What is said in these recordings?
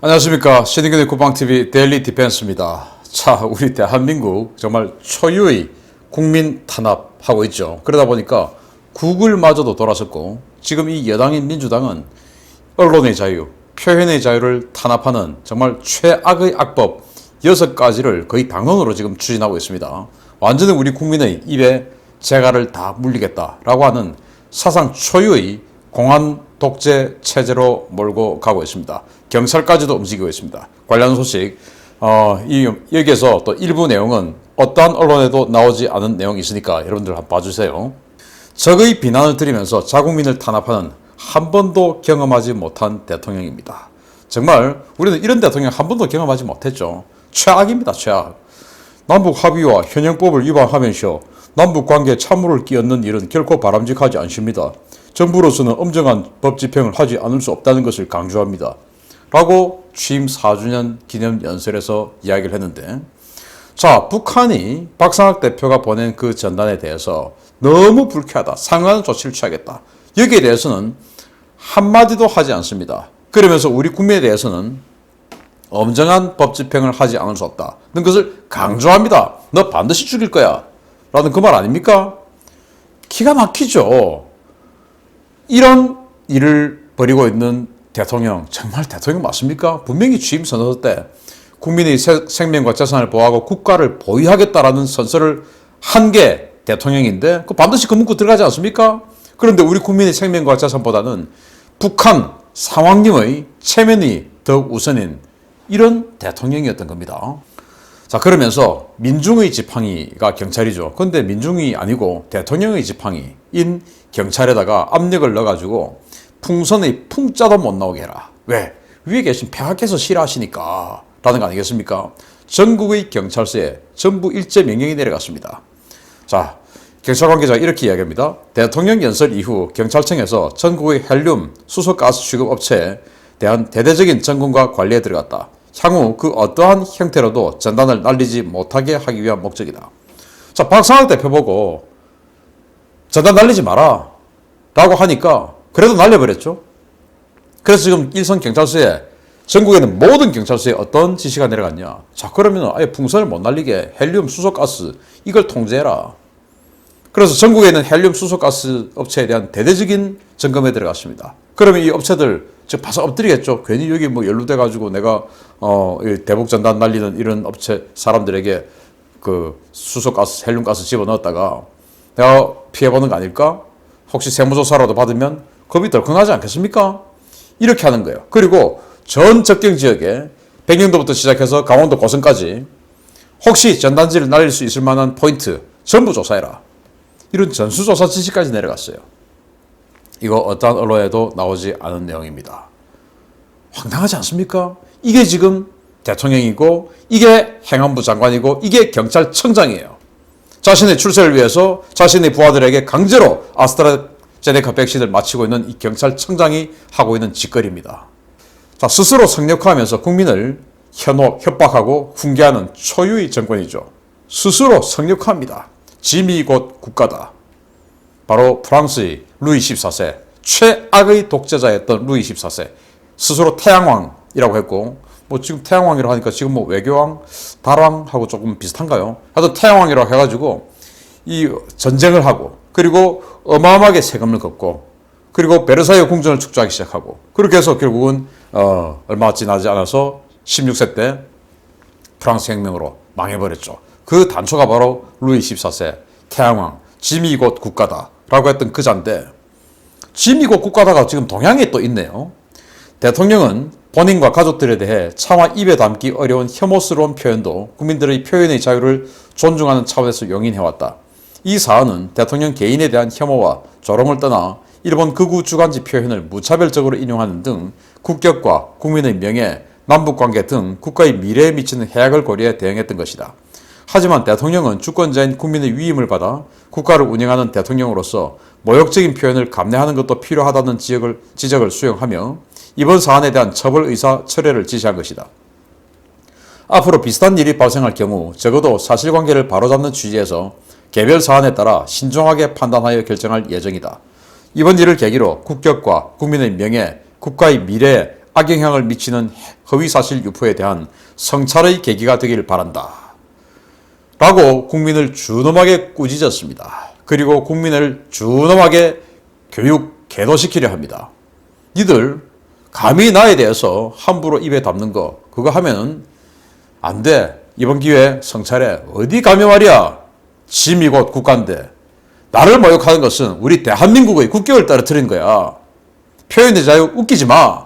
안녕하십니까. 신인근의 국방TV 데일리 디펜스입니다. 자, 우리 대한민국 정말 초유의 국민 탄압하고 있죠. 그러다 보니까 구글마저도 돌아섰고, 지금 이 여당인 민주당은 언론의 자유, 표현의 자유를 탄압하는 정말 최악의 악법 6가지를 거의 당론으로 지금 추진하고 있습니다. 완전히 우리 국민의 입에 재갈을 다 물리겠다라고 하는 사상 초유의 공안 독재 체제로 몰고 가고 있습니다. 경찰까지도 움직이고 있습니다. 관련 소식 여기에서 또 일부 내용은 어떠한 언론에도 나오지 않은 내용이 있으니까 여러분들 한번 봐주세요. 적의 비난을 드리면서 자국민을 탄압하는 한 번도 경험하지 못한 대통령입니다. 정말 우리는 이런 대통령 한 번도 경험하지 못했죠. 최악입니다. 최악. 남북 합의와 현행법을 위반하면서 남북 관계에 찬물을 끼얹는 일은 결코 바람직하지 않습니다. 정부로서는 엄정한 법 집행을 하지 않을 수 없다는 것을 강조합니다. 라고 취임 4주년 기념 연설에서 이야기를 했는데, 자, 북한이 박상학 대표가 보낸 그 전단에 대해서 너무 불쾌하다, 상응하는 조치를 취하겠다, 여기에 대해서는 한마디도 하지 않습니다. 그러면서 우리 국민에 대해서는 엄정한 법 집행을 하지 않을 수 없다는 것을 강조합니다. 너 반드시 죽일 거야 라는 그 말 아닙니까? 기가 막히죠. 이런 일을 벌이고 있는 대통령, 정말 대통령 맞습니까? 분명히 취임 선서 때 국민의 생명과 재산을 보호하고 국가를 보위하겠다라는 선서를 한 게 대통령인데, 그 반드시 그 문구 들어가지 않습니까? 그런데 우리 국민의 생명과 재산보다는 북한 상황님의 체면이 더욱 우선인 이런 대통령이었던 겁니다. 자, 그러면서 민중의 지팡이가 경찰이죠. 그런데 민중이 아니고 대통령의 지팡이인 경찰에다가 압력을 넣어가지고 풍선의 풍자도 못 나오게 해라. 왜? 위에 계신 폐하께서 싫어하시니까 라는 거 아니겠습니까? 전국의 경찰서에 전부 일제 명령이 내려갔습니다. 자, 경찰 관계자가 이렇게 이야기합니다. 대통령 연설 이후 경찰청에서 전국의 헬륨, 수소가스 취급 업체에 대한 대대적인 점검과 관리에 들어갔다. 향후 그 어떠한 형태로도 전단을 날리지 못하게 하기 위한 목적이다. 자, 박상학 대표 보고 전단 날리지 마라 라고 하니까 그래도 날려버렸죠. 그래서 지금 일선 경찰서에, 전국에 있는 모든 경찰서에 어떤 지시가 내려갔냐. 자, 그러면 아예 풍선을 못 날리게 헬륨, 수소가스 이걸 통제해라. 그래서 전국에 있는 헬륨, 수소가스 업체에 대한 대대적인 점검에 들어갔습니다. 그러면 이 업체들 즉 봐서 엎드리겠죠. 괜히 여기 뭐 연루돼가지고 내가 대북 전단 날리는 이런 업체 사람들에게 그 수소가스, 헬륨가스 집어넣었다가 내가 피해보는 거 아닐까? 혹시 세무조사라도 받으면 겁이 덜컹하지 않겠습니까? 이렇게 하는 거예요. 그리고 전 접경 지역에 백령도부터 시작해서 강원도 고성까지 혹시 전단지를 날릴 수 있을 만한 포인트 전부 조사해라. 이런 전수조사 지시까지 내려갔어요. 이거 어떠한 언론에도 나오지 않은 내용입니다. 황당하지 않습니까? 이게 지금 대통령이고, 이게 행안부 장관이고, 이게 경찰청장이에요. 자신의 출세를 위해서 자신의 부하들에게 강제로 아스트라제네카 백신을 맞히고 있는 이 경찰청장이 하고 있는 짓거리입니다. 자, 스스로 성역화하면서 국민을 현혹, 협박하고 훈계하는 초유의 정권이죠. 스스로 성역화합니다. 짐이 곧 국가다. 바로 프랑스의 루이 14세, 최악의 독재자였던 루이 14세, 스스로 태양왕이라고 했고, 뭐 지금 태양왕이라고 하니까 지금 뭐 외교왕, 달왕하고 조금 비슷한가요? 하여튼 태양왕이라고 해가지고 이 전쟁을 하고, 그리고 어마어마하게 세금을 걷고, 그리고 베르사유 궁전을 축조하기 시작하고, 그렇게 해서 결국은 얼마 지나지 않아서 16세 때 프랑스 혁명으로 망해버렸죠. 그 단초가 바로 루이 14세, 태양왕, 짐이 곧 국가다 라고 했던 그 자인데, 짐이 곧 국가다가 지금 동양에 또 있네요. 대통령은 본인과 가족들에 대해 차마 입에 담기 어려운 혐오스러운 표현도 국민들의 표현의 자유를 존중하는 차원에서 용인해왔다. 이 사안은 대통령 개인에 대한 혐오와 조롱을 떠나 일본 극우 주간지 표현을 무차별적으로 인용하는 등 국격과 국민의 명예, 남북관계 등 국가의 미래에 미치는 해악을 고려해 대응했던 것이다. 하지만 대통령은 주권자인 국민의 위임을 받아 국가를 운영하는 대통령으로서 모욕적인 표현을 감내하는 것도 필요하다는 지적을 수용하며 이번 사안에 대한 처벌 의사 철회를 지시한 것이다. 앞으로 비슷한 일이 발생할 경우 적어도 사실관계를 바로잡는 취지에서 개별 사안에 따라 신중하게 판단하여 결정할 예정이다. 이번 일을 계기로 국격과 국민의 명예, 국가의 미래에 악영향을 미치는 허위사실 유포에 대한 성찰의 계기가 되길 바란다. 라고 국민을 준엄하게 꾸짖었습니다. 그리고 국민을 준엄하게 교육 개도시키려 합니다. 니들 감히 나에 대해서 함부로 입에 담는 거 그거 하면은 안 돼. 이번 기회에 성찰해. 어디 감히 말이야. 짐이 곧 국가인데 나를 모욕하는 것은 우리 대한민국의 국격을 떨어뜨린 거야. 표현의 자유 웃기지 마.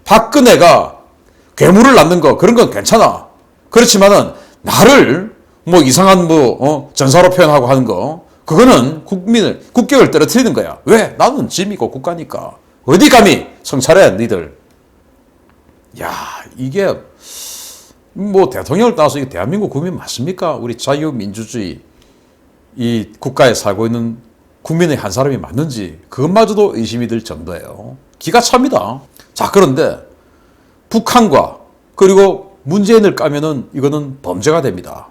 박근혜가 괴물을 낳는 거 그런 건 괜찮아. 그렇지만은 나를 뭐 이상한 전사로 표현하고 하는 거 그거는 국격을 떨어뜨리는 거야. 왜? 나는 짐이고 국가니까. 어디 감히 성찰해 니들. 야 이게 뭐 대통령을 따라서 이게 대한민국 국민 맞습니까? 우리 자유민주주의 이 국가에 살고 있는 국민의 한 사람이 맞는지 그것마저도 의심이 들 정도예요. 기가 찹니다. 자 그런데 북한과 그리고 문재인을 까면은 이거는 범죄가 됩니다.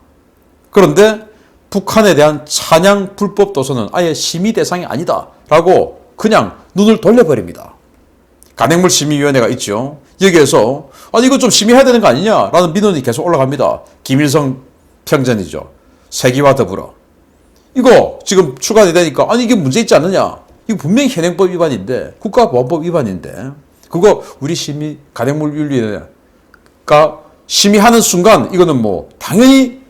그런데 북한에 대한 찬양 불법 도서는 아예 심의 대상이 아니다 라고 그냥 눈을 돌려버립니다. 간행물 심의위원회가 있죠. 여기에서 아니 이거 좀 심의해야 되는 거 아니냐라는 민원이 계속 올라갑니다. 김일성 평전이죠. 세기와 더불어. 이거 지금 추가가 되니까 아니 이게 문제 있지 않느냐. 이거 분명히 현행법 위반인데 국가보안법 위반인데 그거 우리 간행물윤리위원회가 심의하는 순간 이거는 뭐 당연히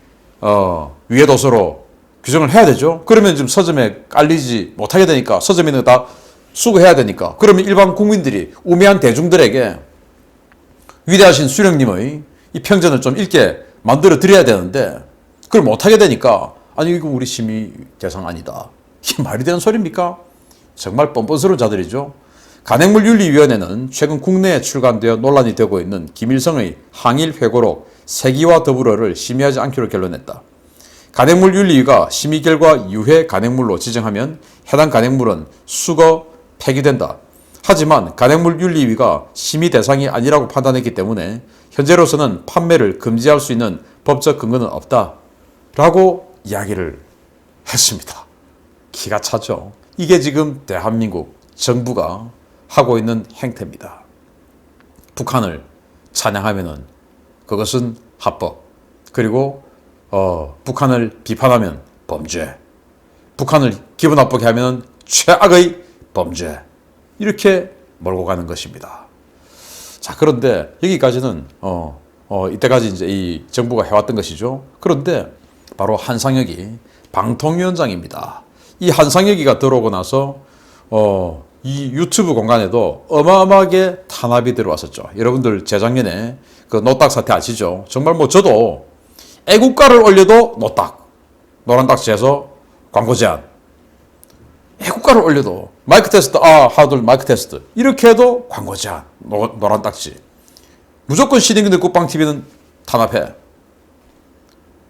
위해 도서로 규정을 해야 되죠. 그러면 지금 서점에 깔리지 못하게 되니까 서점에는 다 수거해야 되니까 그러면 일반 국민들이 우매한 대중들에게 위대하신 수령님의 이 평전을 좀 읽게 만들어 드려야 되는데 그걸 못하게 되니까 아니 이거 우리 심의 대상 아니다. 이게 말이 되는 소리입니까? 정말 뻔뻔스러운 자들이죠. 간행물윤리위원회는 최근 국내에 출간되어 논란이 되고 있는 김일성의 항일 회고록 세기와 더불어를 심의하지 않기로 결론했다. 간행물윤리위가 심의 결과 유해 간행물로 지정하면 해당 간행물은 수거 폐기된다. 하지만 간행물윤리위가 심의 대상이 아니라고 판단했기 때문에 현재로서는 판매를 금지할 수 있는 법적 근거는 없다. 라고 이야기를 했습니다. 기가 차죠. 이게 지금 대한민국 정부가 하고 있는 행태입니다. 북한을 찬양하면은 그것은 합법. 그리고 북한을 비판하면 범죄. 북한을 기분 나쁘게 하면 최악의 범죄. 이렇게 몰고 가는 것입니다. 자, 그런데 여기까지는 이때까지 이제 이 정부가 해왔던 것이죠. 그런데 바로 한상혁이 방통위원장입니다. 이 한상혁이가 들어오고 나서 이 유튜브 공간에도 어마어마하게 탄압이 들어왔었죠. 여러분들 재작년에 그 노딱 사태 아시죠? 정말 뭐 저도 애국가를 올려도 노딱, 노란 딱지에서 광고 제한. 애국가를 올려도 마이크 테스트, 하들 마이크 테스트 이렇게 해도 광고 제한, 노란 딱지. 무조건 신인근대 국방TV는 탄압해.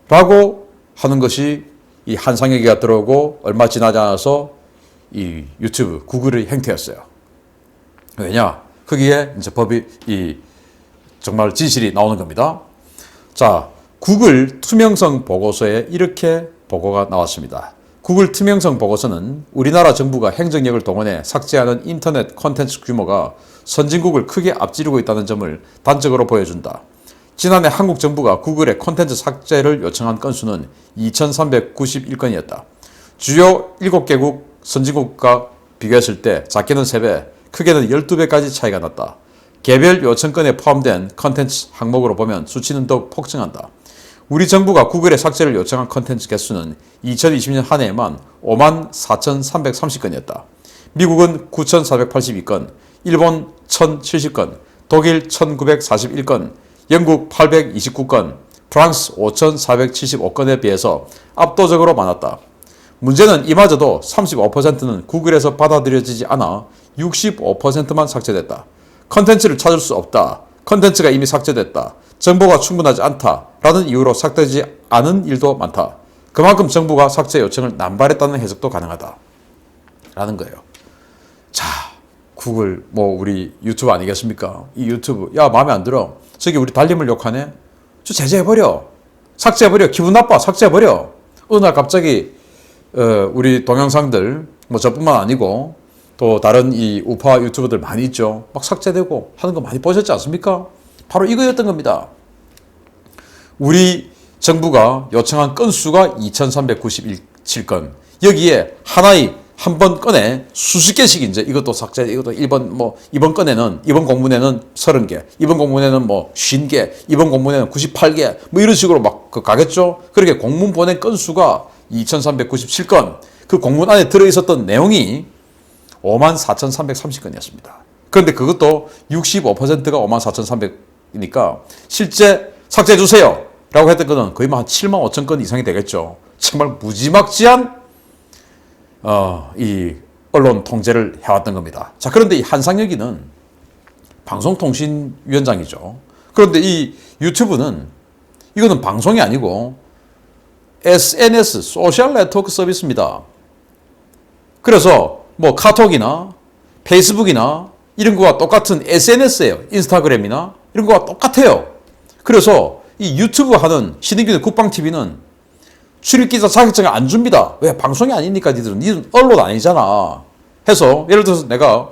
라고 하는 것이 이 한상혁이가 들어오고 얼마 지나지 않아서 이 유튜브, 구글의 행태였어요. 왜냐? 거기에 이제 법이 정말 진실이 나오는 겁니다. 자, 구글 투명성 보고서에 이렇게 보고가 나왔습니다. 구글 투명성 보고서는 우리나라 정부가 행정력을 동원해 삭제하는 인터넷 콘텐츠 규모가 선진국을 크게 앞지르고 있다는 점을 단적으로 보여준다. 지난해 한국 정부가 구글의 콘텐츠 삭제를 요청한 건수는 2,391건이었다. 주요 7개국 선진국과 비교했을 때 작게는 3배, 크게는 12배까지 차이가 났다. 개별 요청건에 포함된 콘텐츠 항목으로 보면 수치는 더욱 폭증한다. 우리 정부가 구글에 삭제를 요청한 콘텐츠 개수는 2020년 한 해에만 54,330건이었다. 미국은 9,482건, 일본 1,070건, 독일 1,941건, 영국 829건, 프랑스 5,475건에 비해서 압도적으로 많았다. 문제는 이마저도 35%는 구글에서 받아들여지지 않아 65%만 삭제됐다. 컨텐츠를 찾을 수 없다. 컨텐츠가 이미 삭제됐다. 정보가 충분하지 않다. 라는 이유로 삭제되지 않은 일도 많다. 그만큼 정부가 삭제 요청을 남발했다는 해석도 가능하다. 라는 거예요. 자, 구글, 우리 유튜브 아니겠습니까? 이 유튜브, 야, 마음에 안 들어. 저기 우리 달님을 욕하네? 저 제재해버려. 삭제해버려. 기분 나빠. 삭제해버려. 어느 날 갑자기, 우리 동영상들, 저뿐만 아니고, 또 다른 이 우파 유튜버들 많이 있죠. 막 삭제되고 하는 거 많이 보셨지 않습니까? 바로 이거였던 겁니다. 우리 정부가 요청한 건수가 2397건. 여기에 하나의 한 번 건에 수십 개씩 이제 이것도 삭제, 이것도 이번 건에는, 이번 공문에는 30개, 이번 공문에는 50개, 이번 공문에는 98개, 이런 식으로 막 가겠죠? 그렇게 공문 보낸 건수가 2397건. 그 공문 안에 들어있었던 내용이 54,330건이었습니다. 그런데 그것도 65%가 54,300이니까 실제 삭제해주세요 라고 했던 거는 거의 한 7만 5천 건 이상이 되겠죠. 정말 무지막지한 이 언론 통제를 해왔던 겁니다. 자, 그런데 이 한상혁이는 방송통신위원장이죠. 그런데 이 유튜브는 이거는 방송이 아니고 SNS, 소셜 네트워크 서비스입니다. 그래서 카톡이나 페이스북이나 이런 거와 똑같은 SNS예요. 인스타그램이나 이런 거와 똑같아요. 그래서 이 유튜브 하는 신인균의 국방TV는 출입기자 자격증을 안 줍니다. 왜? 방송이 아니니까 니들은 언론 아니잖아. 해서 예를 들어서 내가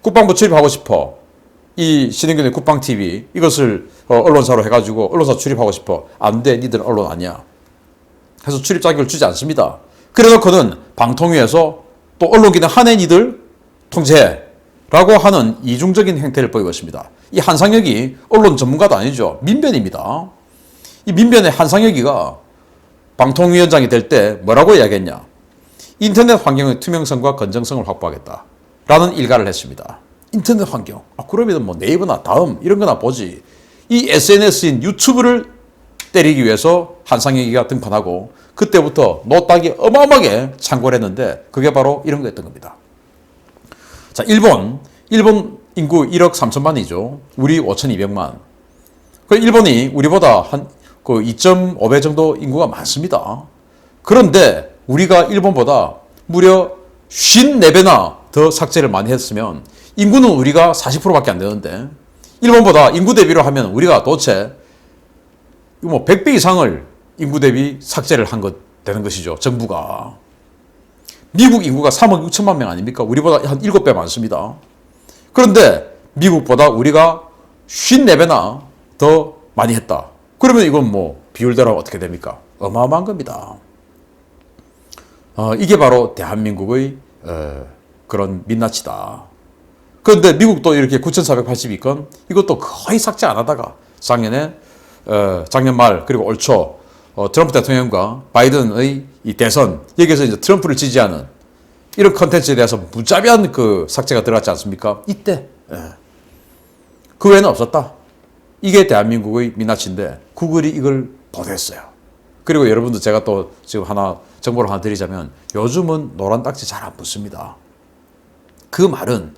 국방부 출입하고 싶어. 이 신인균의 국방TV 이것을 언론사로 해가지고 언론사 출입하고 싶어. 안 돼. 니들은 언론 아니야. 해서 출입 자격을 주지 않습니다. 그래놓고는 방통위에서 또 언론기능 한해 니들 통제해 라고 하는 이중적인 행태를 보이고 있습니다. 이 한상혁이 언론 전문가도 아니죠. 민변입니다. 이 민변의 한상혁이가 방통위원장이 될 때 뭐라고 이야기했냐. 인터넷 환경의 투명성과 건정성을 확보하겠다 라는 일가를 했습니다. 인터넷 환경. 그러면 네이버나 다음 이런 거나 보지. 이 SNS인 유튜브를 때리기 위해서 한상혁이가 등판하고 그때부터 노딱이 어마어마하게 창궐 했는데 그게 바로 이런 거였던 겁니다. 자, 일본 인구 1억 3천만이죠. 우리 5,200만. 그 일본이 우리보다 한 2.5배 정도 인구가 많습니다. 그런데 우리가 일본보다 무려 54배나 더 삭제를 많이 했으면 인구는 우리가 40%밖에 안 되는데 일본보다 인구 대비로 하면 우리가 도대체 100배 이상을 인구 대비 삭제를 한 것 되는 것이죠. 정부가. 미국 인구가 3억 6천만 명 아닙니까? 우리보다 한 7배 많습니다. 그런데 미국보다 우리가 54배나 더 많이 했다. 그러면 이건 비율대로 어떻게 됩니까? 어마어마한 겁니다. 이게 바로 대한민국의 그런 민낯이다. 그런데 미국도 이렇게 9,482건 이것도 거의 삭제 안 하다가 작년 말 그리고 올 초 트럼프 대통령과 바이든의 이 대선 여기에서 이제 트럼프를 지지하는 이런 컨텐츠에 대해서 무자비한 그 삭제가 들어갔지 않습니까? 이때 그 외에는 없었다. 이게 대한민국의 민낯인데 구글이 이걸 보도했어요. 그리고 여러분들 제가 또 지금 정보를 하나 드리자면 요즘은 노란 딱지 잘 안 붙습니다. 그 말은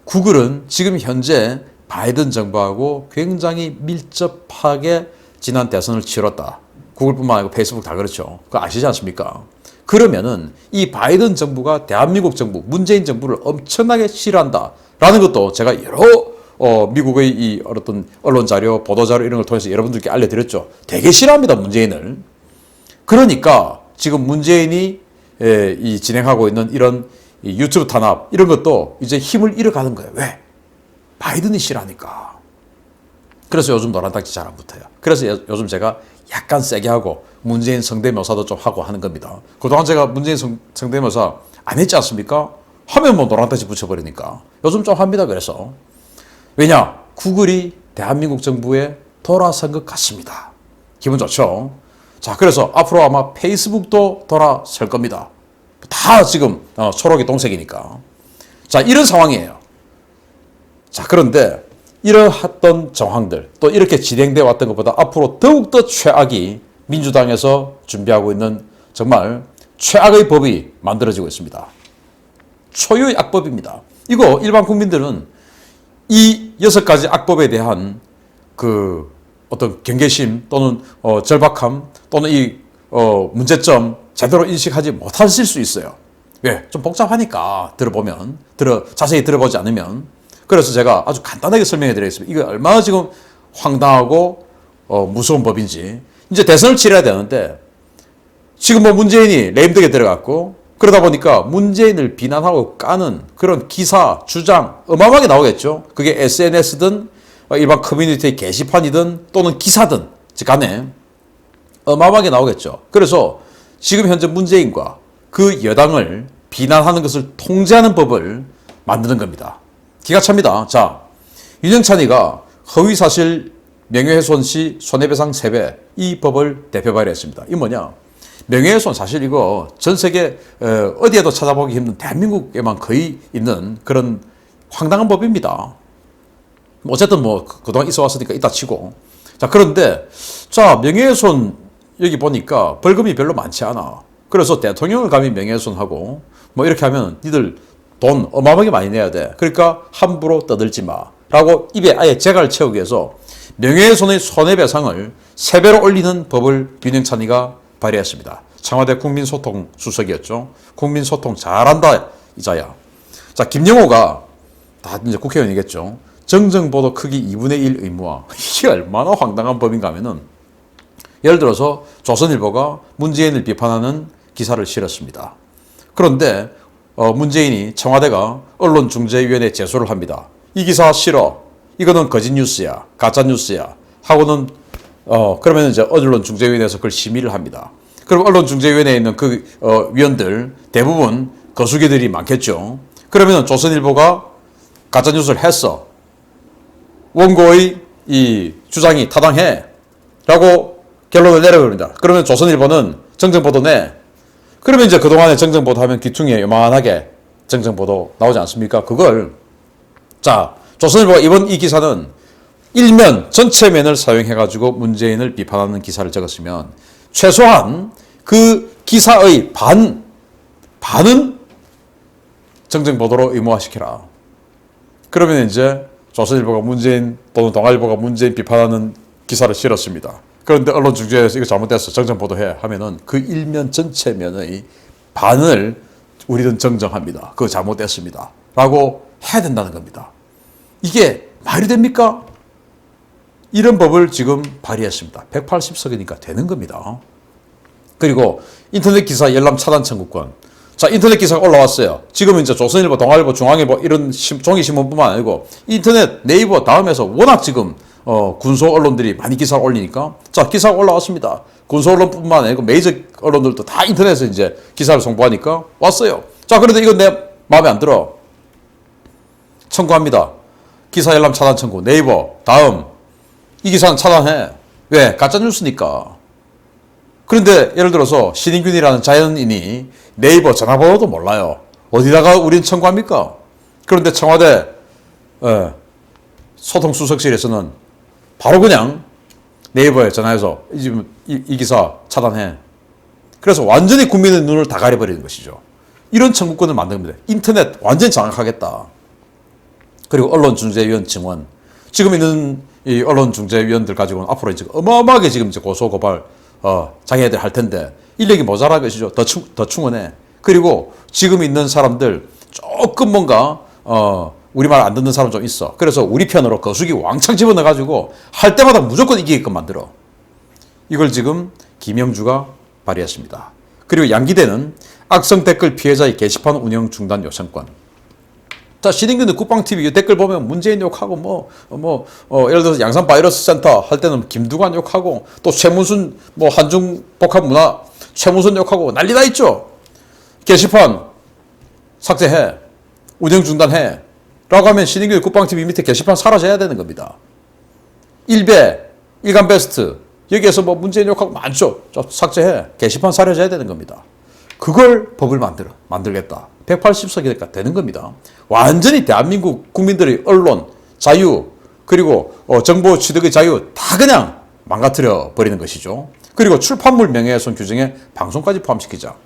구글은 지금 현재 바이든 정부하고 굉장히 밀접하게 지난 대선을 치렀다. 구글뿐만 아니고 페이스북 다 그렇죠. 그거 아시지 않습니까? 그러면은 이 바이든 정부가 대한민국 정부, 문재인 정부를 엄청나게 싫어한다라는 것도 제가 여러 미국의 이 어떤 언론 자료, 보도 자료 이런 걸 통해서 여러분들께 알려드렸죠. 되게 싫어합니다, 문재인을. 그러니까 지금 문재인이 이 진행하고 있는 이런 이 유튜브 탄압 이런 것도 이제 힘을 잃어가는 거예요. 왜? 바이든이 싫어하니까. 그래서 요즘 노란 딱지 잘 안 붙어요. 그래서 요즘 제가 약간 세게 하고 문재인 성대묘사도 좀 하고 하는 겁니다. 그동안 제가 문재인 성대묘사 안 했지 않습니까? 하면 노란 딱지 붙여버리니까. 요즘 좀 합니다. 그래서. 왜냐? 구글이 대한민국 정부에 돌아선 것 같습니다. 기분 좋죠? 자, 그래서 앞으로 아마 페이스북도 돌아설 겁니다. 다 지금 초록이 동색이니까. 자, 이런 상황이에요. 자, 그런데 이러했던 정황들 또 이렇게 진행되어 왔던 것보다 앞으로 더욱더 최악이 민주당에서 준비하고 있는 정말 최악의 법이 만들어지고 있습니다. 초유의 악법입니다. 이거 일반 국민들은 이 6가지 악법에 대한 그 어떤 경계심 또는 절박함 또는 이 문제점 제대로 인식하지 못하실 수 있어요. 왜? 좀 복잡하니까 자세히 들어보지 않으면. 그래서 제가 아주 간단하게 설명해 드리겠습니다. 이거 얼마나 지금 황당하고 무서운 법인지. 이제 대선을 치러야 되는데 지금 문재인이 레임덕에 들어갔고 그러다 보니까 문재인을 비난하고 까는 그런 기사, 주장 어마어마하게 나오겠죠. 그게 SNS든 일반 커뮤니티 게시판이든 또는 기사든 간에 어마어마하게 나오겠죠. 그래서 지금 현재 문재인과 그 여당을 비난하는 것을 통제하는 법을 만드는 겁니다. 기가 찹니다. 자, 윤영찬이가 허위사실 명예훼손 시 손해배상 3배 이 법을 대표 발의했습니다. 이 뭐냐? 명예훼손 사실 이거 전 세계 어디에도 찾아보기 힘든 대한민국에만 거의 있는 그런 황당한 법입니다. 어쨌든 뭐 그동안 있어 왔으니까 이따 치고. 자, 그런데 자, 명예훼손 여기 보니까 벌금이 별로 많지 않아. 그래서 대통령을 감히 명예훼손하고 뭐 이렇게 하면 니들 돈 어마어마하게 많이 내야 돼. 그러니까 함부로 떠들지 마. 라고 입에 아예 재갈을 채우기 위해서 명예훼손의 손해배상을 3배로 올리는 법을 윤영찬이가 발의했습니다. 청와대 국민소통 수석이었죠. 국민소통 잘한다 이자야. 자, 김영호가 다 이제 국회의원이겠죠. 정정보도 크기 2분의 1 의무화. 이게 얼마나 황당한 법인가 하면은 예를 들어서 조선일보가 문재인을 비판하는 기사를 실었습니다. 그런데 문재인이 청와대가 언론중재위원회에 제소를 합니다. 이 기사 싫어. 이거는 거짓 뉴스야. 가짜 뉴스야. 하고는 그러면 이제 언론중재위원회에서 그걸 심의를 합니다. 그럼 언론중재위원회에 있는 그 위원들 대부분 거수기들이 많겠죠. 그러면 조선일보가 가짜 뉴스를 했어. 원고의 이 주장이 타당해. 라고 결론을 내려버립니다. 그러면 조선일보는 정정보도 내. 그러면 이제 그동안에 정정보도 하면 귀퉁이에 요만하게 정정보도 나오지 않습니까? 그걸 자, 조선일보가 이번 이 기사는 일면 전체 면을 사용해가지고 문재인을 비판하는 기사를 적었으면 최소한 그 기사의 반은 정정보도로 의무화시켜라. 그러면 이제 조선일보가 문재인 또는 동아일보가 문재인 비판하는 기사를 실었습니다. 그런데 언론중재에서 이거 잘못됐어. 정정보도해 하면은 그 일면 전체 면의 반을 우리는 정정합니다. 그거 잘못됐습니다. 라고 해야 된다는 겁니다. 이게 말이 됩니까? 이런 법을 지금 발의했습니다. 180석이니까 되는 겁니다. 그리고 인터넷 기사 열람 차단 청구권. 자, 인터넷 기사가 올라왔어요. 지금 이제 조선일보, 동아일보, 중앙일보 이런 종이신문뿐만 아니고 인터넷, 네이버 다음에서 워낙 지금 군소 언론들이 많이 기사를 올리니까 자, 기사가 올라왔습니다. 군소 언론뿐만 아니고 메이저 언론들도 다 인터넷에서 이제 기사를 송부하니까 왔어요. 자, 그런데 이건 내 마음에 안 들어. 청구합니다. 기사 열람 차단 청구. 네이버 다음 이 기사는 차단해. 왜? 가짜뉴스니까. 그런데 예를 들어서 신인균이라는 자연인이 네이버 전화번호도 몰라요. 어디다가 우린 청구합니까? 그런데 청와대 소통수석실에서는 바로 그냥 네이버에 전화해서 이 기사 차단해. 그래서 완전히 국민의 눈을 다 가려버리는 것이죠. 이런 청구권을 만든 겁니다. 인터넷 완전히 장악하겠다. 그리고 언론중재위원 증원. 지금 있는 이 언론중재위원들 가지고는 앞으로 이제 어마어마하게 지금 이제 고소고발 자기네들 할 텐데 인력이 모자랄 것이죠. 더 충원해. 그리고 지금 있는 사람들 조금 뭔가 우리말 안 듣는 사람 좀 있어. 그래서 우리 편으로 거수기 왕창 집어넣어가지고 할 때마다 무조건 이기게끔 만들어. 이걸 지금 김영주가 발의했습니다. 그리고 양기대는 악성 댓글 피해자의 게시판 운영 중단 요청권. 자, 신인균의 국방TV 댓글 보면 문재인 욕하고 예를 들어서 양산 바이러스 센터 할 때는 김두관 욕하고 또 최문순 한중 복합 문화 최문순 욕하고 난리 나 있죠. 게시판 삭제해. 운영 중단해. 라고 하면 신인균의 국방TV 밑에 게시판 사라져야 되는 겁니다. 일배, 일간베스트 여기에서 문재인 욕하고 많죠. 삭제해. 게시판 사라져야 되는 겁니다. 그걸 법을 만들겠다. 180석이니까 되는 겁니다. 완전히 대한민국 국민들의 언론, 자유, 그리고 정보 취득의 자유 다 그냥 망가뜨려 버리는 것이죠. 그리고 출판물 명예훼손 규정에 방송까지 포함시키자.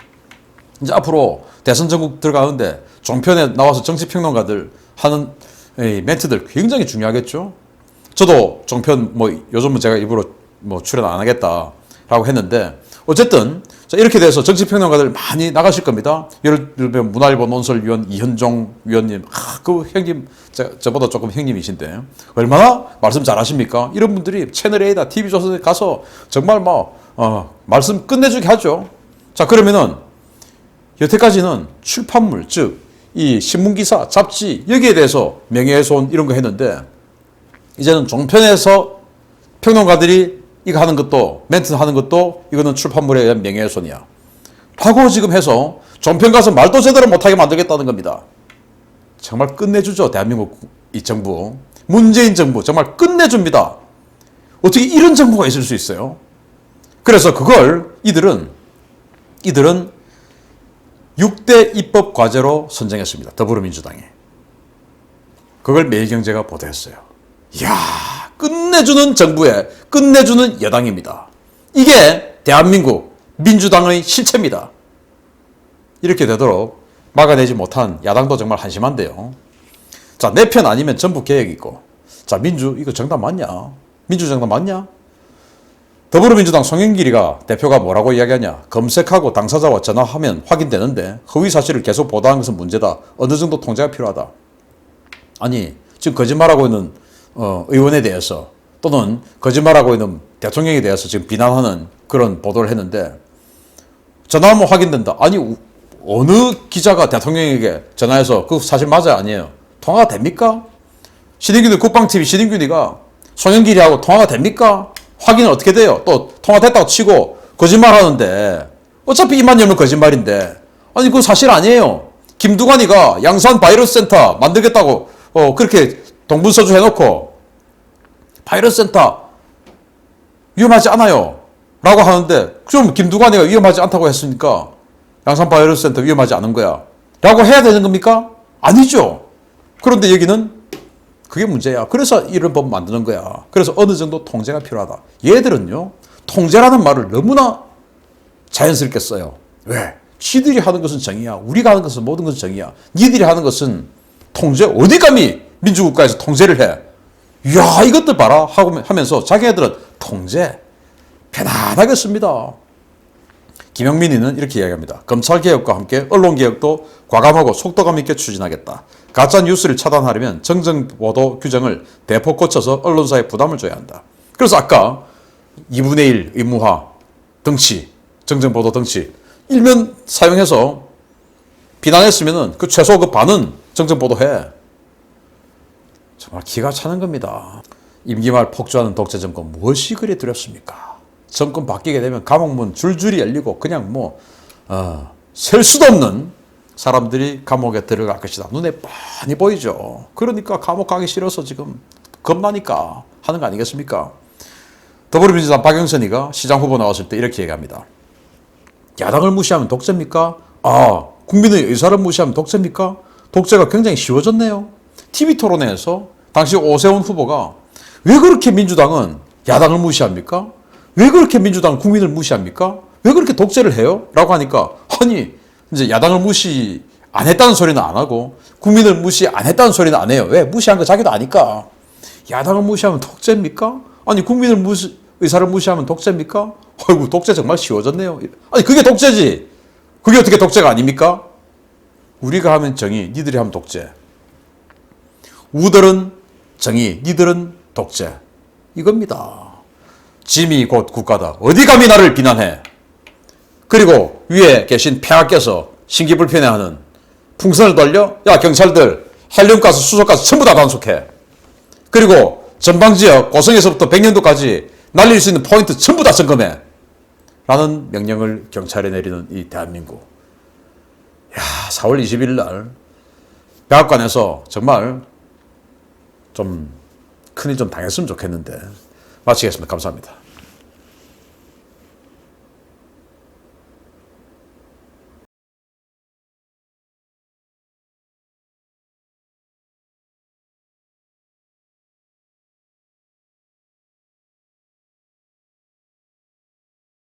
이제 앞으로 대선 전국 들어가는데 종편에 나와서 정치평론가들 하는 멘트들 굉장히 중요하겠죠. 저도 종편 요즘은 제가 일부러 출연 안 하겠다라고 했는데 어쨌든 자, 이렇게 돼서 정치평론가들 많이 나가실 겁니다. 예를 들면 문화일보 논설위원 이현종 위원님, 그 형님 저보다 조금 형님이신데 얼마나 말씀 잘하십니까? 이런 분들이 채널A다 TV조선에 가서 정말 말씀 끝내주게 하죠. 자, 그러면은 여태까지는 출판물, 즉 이 신문기사, 잡지 여기에 대해서 명예훼손 이런 거 했는데 이제는 종편에서 평론가들이 이거 하는 것도 멘트 하는 것도 이거는 출판물에 의한 명예훼손이야 라고 지금 해서 종편 가서 말도 제대로 못하게 만들겠다는 겁니다. 정말 끝내주죠. 대한민국 이 정부, 문재인 정부 정말 끝내줍니다. 어떻게 이런 정부가 있을 수 있어요? 그래서 그걸 이들은 6대 입법 과제로 선정했습니다. 더불어민주당이. 그걸 매일경제가 보도했어요. 이야, 끝내주는 정부에 끝내주는 여당입니다. 이게 대한민국 민주당의 실체입니다. 이렇게 되도록 막아내지 못한 야당도 정말 한심한데요. 자, 내 편 아니면 전부 개혁이고. 자, 이거 정답 맞냐? 민주 정답 맞냐? 더불어민주당 송영길이가 대표가 뭐라고 이야기하냐. 검색하고 당사자와 전화하면 확인되는데 허위 사실을 계속 보도하는 것은 문제다. 어느 정도 통제가 필요하다. 아니, 지금 거짓말하고 있는 의원에 대해서 또는 거짓말하고 있는 대통령에 대해서 지금 비난하는 그런 보도를 했는데 전화하면 확인된다. 아니, 어느 기자가 대통령에게 전화해서 그 사실 맞아요? 아니에요? 통화가 됩니까? 신인균이 국방TV 신인균이가 송영길이하고 통화가 됩니까? 확인은 어떻게 돼요? 또 통화됐다고 치고 거짓말하는데 어차피 입만 열면 거짓말인데 아니 그거 사실 아니에요. 김두관이가 양산 바이러스 센터 만들겠다고 그렇게 동분서주 해놓고 바이러스 센터 위험하지 않아요 라고 하는데 좀 김두관이가 위험하지 않다고 했으니까 양산 바이러스 센터 위험하지 않은 거야 라고 해야 되는 겁니까? 아니죠. 그런데 여기는 그게 문제야. 그래서 이런 법 만드는 거야. 그래서 어느 정도 통제가 필요하다. 얘들은요, 통제라는 말을 너무나 자연스럽게 써요. 왜? 지들이 하는 것은 정의야. 우리가 하는 것은 모든 것은 정의야. 니들이 하는 것은 통제, 어디 감히 민주국가에서 통제를 해. 이야, 이것들 봐라. 하면서 자기네들은 통제, 편안하게 씁니다. 김영민이는 이렇게 이야기합니다. 검찰개혁과 함께 언론개혁도 과감하고 속도감 있게 추진하겠다. 가짜뉴스를 차단하려면 정정보도 규정을 대폭 고쳐서 언론사에 부담을 줘야 한다. 그래서 아까 2분의 1 의무화, 덩치, 정정보도 덩치 일면 사용해서 비난했으면 그 최소 그 반은 정정보도해. 정말 기가 차는 겁니다. 임기 말 폭주하는 독재 정권 무엇이 그리 두렵습니까? 정권 바뀌게 되면 감옥문 줄줄이 열리고 그냥 셀 수도 없는 사람들이 감옥에 들어갈 것이다. 눈에 뻔히 보이죠. 그러니까 감옥 가기 싫어서 지금 겁나니까 하는 거 아니겠습니까? 더불어민주당 박영선이가 시장 후보 나왔을 때 이렇게 얘기합니다. 야당을 무시하면 독재입니까? 아, 국민의 의사를 무시하면 독재입니까? 독재가 굉장히 쉬워졌네요. TV토론회에서 당시 오세훈 후보가 왜 그렇게 민주당은 야당을 무시합니까? 왜 그렇게 민주당은 국민을 무시합니까? 왜 그렇게 독재를 해요? 라고 하니까 아니 이제 야당을 무시 안 했다는 소리는 안 하고 국민을 무시 안 했다는 소리는 안 해요. 왜? 무시한 거 자기도 아니까. 야당을 무시하면 독재입니까? 아니 국민을 의사를 무시하면 독재입니까? 아이고 독재 정말 쉬워졌네요. 아니 그게 독재지. 그게 어떻게 독재가 아닙니까? 우리가 하면 정의, 니들이 하면 독재. 우들은 정의, 니들은 독재. 이겁니다. 짐이 곧 국가다. 어디 감히 나를 비난해. 그리고 위에 계신 폐하께서 신기불편해하는 풍선을 돌려 야 경찰들 헬륨가스 수소가스 전부 다 단속해. 그리고 전방지역 고성에서부터 백년도까지 날릴 수 있는 포인트 전부 다 점검해. 라는 명령을 경찰에 내리는 이 대한민국. 야, 4월 20일 날 백악관에서 정말 좀 큰일 좀 당했으면 좋겠는데 마치겠습니다. 감사합니다.